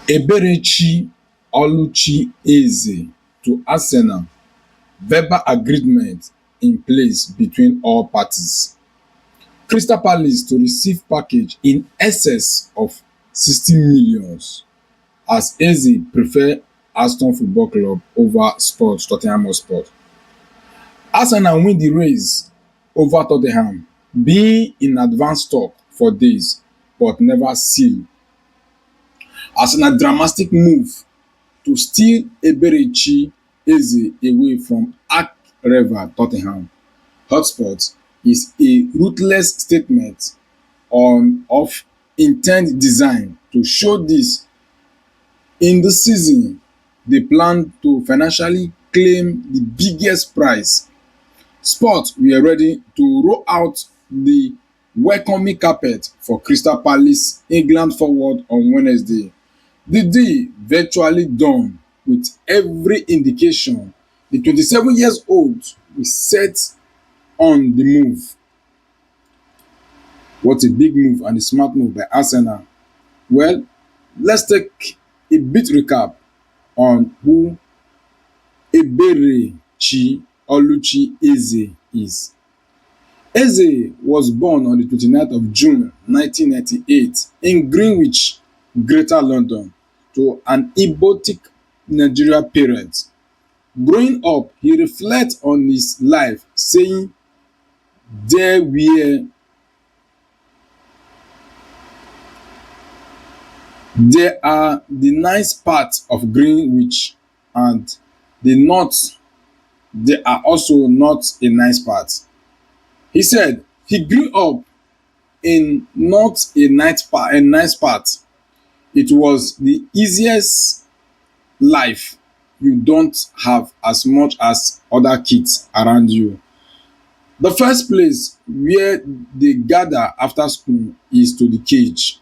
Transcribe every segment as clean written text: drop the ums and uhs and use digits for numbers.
Eberechi Eze to Arsenal, verbal agreement in place between all parties. Crystal Palace to receive package in excess of 60 million as Eze prefer Aston Football Club over Spurs Tottenham Hotspur. Arsenal win the race over Tottenham, being in advanced talk for days but never seal. Arsenal dramatic move to steal Eberechi Eze away from arch rival Tottenham Hotspur is a ruthless statement of intent design to show this in the season they plan to financially claim the biggest prize. Sport were ready to roll out the welcoming carpet for Crystal Palace England forward on Wednesday. The deal virtually done with every indication the 27 years old is set on the move. What a big move and a smart move by Arsenal. Well, let's take a bit recap on who Eberechi Eze is. Eze was born on the 29th of June 1998 in Greenwich, Greater London, to an Ibotic Nigerian parent. Growing up, he reflects on his life, saying, There were There are the nice parts of Greenwich and the north. There are also not a nice part. He said he grew up in not a nice part. It was the easiest life. You don't have as much as other kids around you. The first place where they gather after school is to the cage.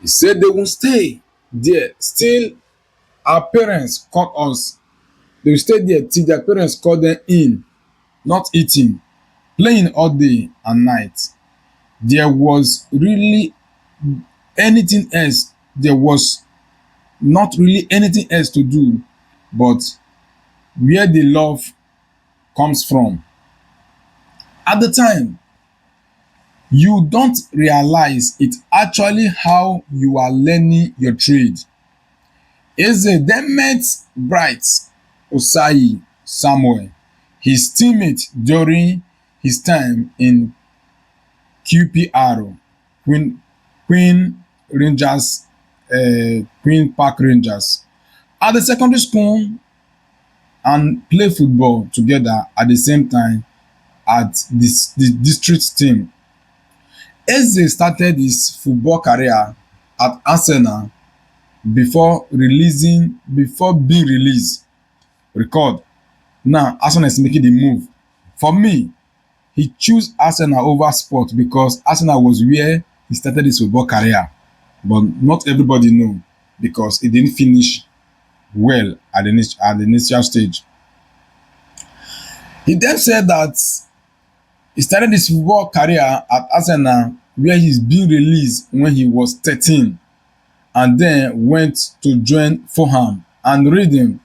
He said they will stay there. Still, our parents caught us. They will stay there till their parents call them in, not eating, playing all day and night. There was really anything else. There was not really anything else to do, but where the love comes from. At the time, you don't realize it actually how you are learning your trade. Eze then met Bright Osayi Samuel, his teammate during his time in QPR, Queen Rangers, Queen Park Rangers, at the secondary school and play football together at the same time at the district team. Eze started his football career at Arsenal before being released. Record. Now Arsenal is making the move. For me, he chose Arsenal over Sport because Arsenal was where he started his football career. But not everybody know because he didn't finish well at the initial stage. He then said that he started his football career at Arsenal where he's being released when he was 13 and then went to join Fulham and Reading.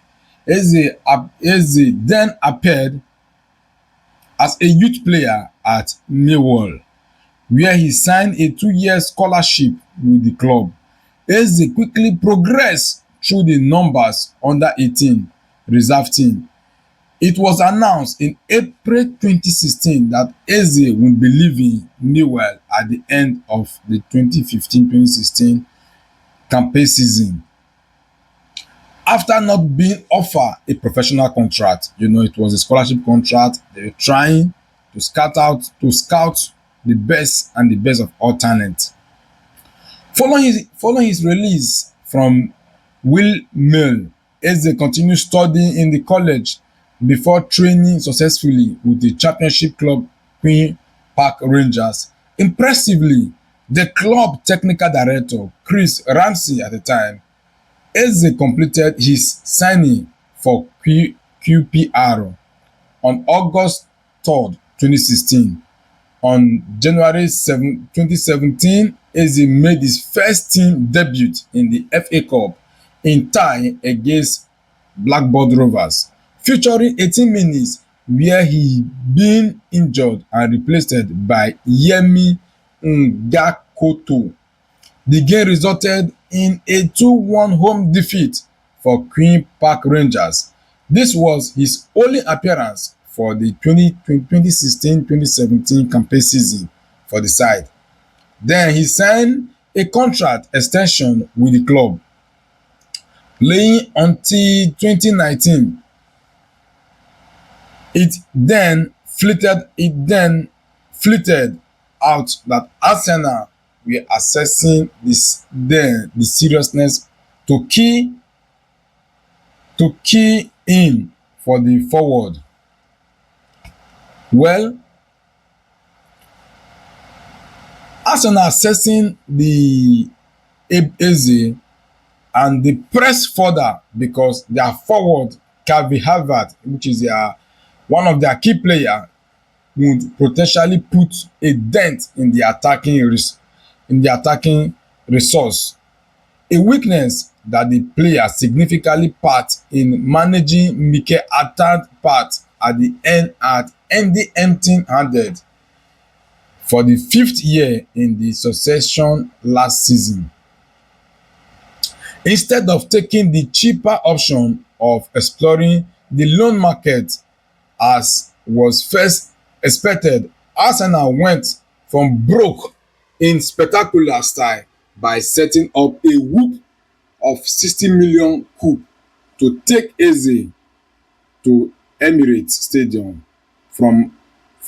Eze then appeared as a youth player at Millwall, where he signed a 2-year scholarship with the club. Eze quickly progressed through the numbers under 18 reserve team. It was announced in April 2016 that Eze would be leaving Millwall at the end of the 2015-2016 campaign season. After not being offered a professional contract, it was a scholarship contract. They were trying to scout the best and the best of all talent. Following his release from Will Mill, Eze continued studying in the college before training successfully with the championship club Queen Park Rangers. Impressively, the club technical director, Chris Ramsey at the time, Eze completed his signing for QPR on August 3rd, 2016. On January 7, 2017, Eze made his first team debut in the FA Cup in tie against Blackburn Rovers, featuring 18 minutes where he been injured and replaced by Yemi Ngakoto. The game resulted in a 2-1 home defeat for Queen Park Rangers. This was his only appearance for the 2016-2017 campaign season for the side. Then he signed a contract extension with the club, playing until 2019. It then flitted out that Arsenal were assessing the seriousness to key in for the forward. Well, Arsenal assessing the Eze and they press further because their forward Calvin Havertz, which is one of their key player, would potentially put a dent in the attacking resource, a weakness that the player significantly part in managing Mikel Arteta's part at the end at ending empty-handed for the fifth year in the succession last season. Instead of taking the cheaper option of exploring the loan market as was first expected, Arsenal went from broke in spectacular style by setting up a whoop of 60 million coup to take Eze to Emirates Stadium from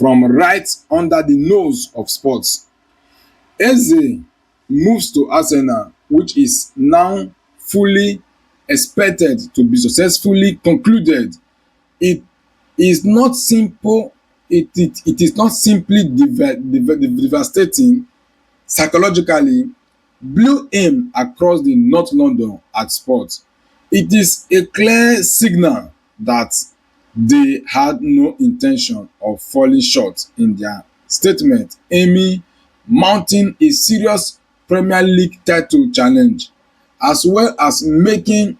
right under the nose of sports. Eze moves to Arsenal, which is now fully expected to be successfully concluded. It is not simple. It is not simply devastating psychologically, blew him across the North London at Sport. It is a clear signal that they had no intention of falling short in their statement, aiming mounting a serious Premier League title challenge, as well as making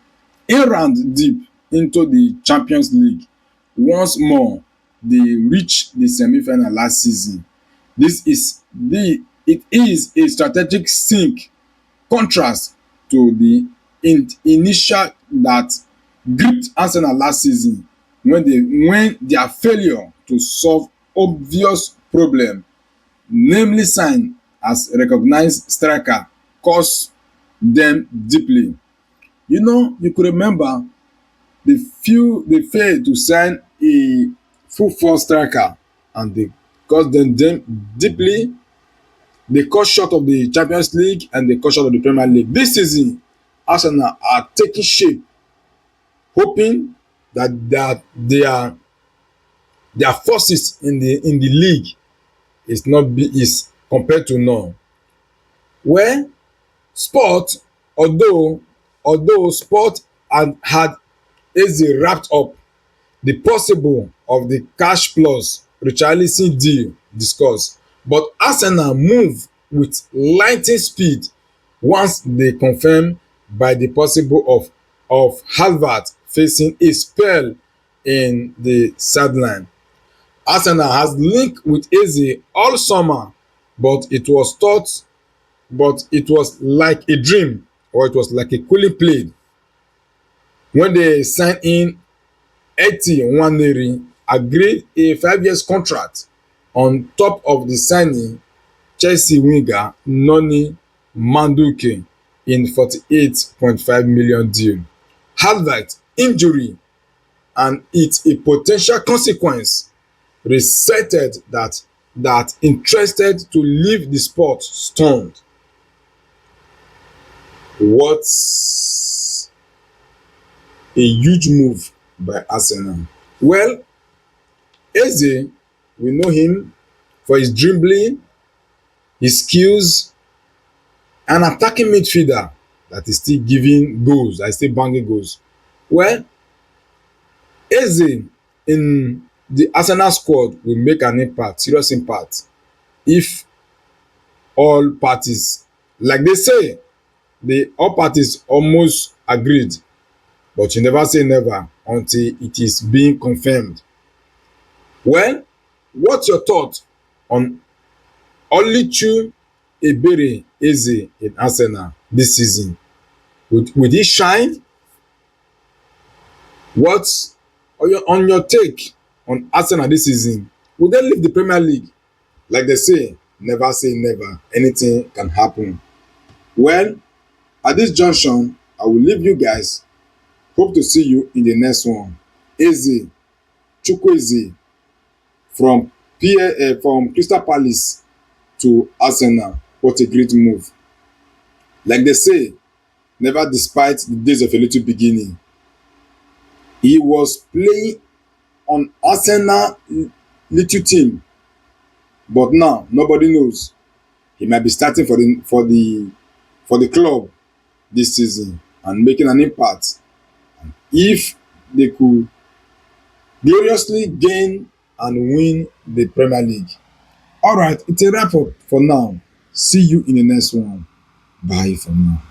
a round deep into the Champions League. Once more, they reached the semi-final last season. It is a strategic sink contrast to the initial that gripped Arsenal last season when their failure to solve obvious problem, namely sign as recognized striker, cost them deeply. You could remember they failed to sign a full force striker and they cost them deeply. They cut short of the Champions League and they cut short of the Premier League. This season, Arsenal are taking shape, hoping that their forces in the league is compared to none. Well, Sport, although Sport had Eze wrapped up the possible of the cash plus Richarlison deal discussed, but Arsenal move with lightning speed once they confirm by the possible of Havertz facing a spell in the sideline. Arsenal has linked with Eze all summer, but it was like a dream, or it was like a cooling plane when they signed in Eti Nwaneri, agreed a 5 year contract. On top of the signing, Chelsea winger Noni Madueke in 48.5 million deal. Havertz injury and its a potential consequence resetted that interested to leave the sport stunned. What's a huge move by Arsenal? Well, Eze, we know him for his dribbling, his skills, an attacking midfielder that is still giving goals, that is still banging goals. Well, Eze in the Arsenal squad will make an impact, serious impact, if all parties Like they say, the all parties almost agreed, but you never say never until it is being confirmed. Well, what's your thought on Oluchi Ebere Eze in Arsenal this season? Would he shine? What's on your take on Arsenal this season? Will they leave the Premier League? Like they say never. Anything can happen. Well, at this junction, I will leave you guys. Hope to see you in the next one. Eze, Chukwueze from from Crystal Palace to Arsenal. What a great move. Like they say, never despite the days of a little beginning. He was playing on Arsenal little team, but now nobody knows. He might be starting for the club this season and making an impact. If they could gloriously gain and win the Premier League. All right, it's a wrap up for now. See you in the next one. Bye for now.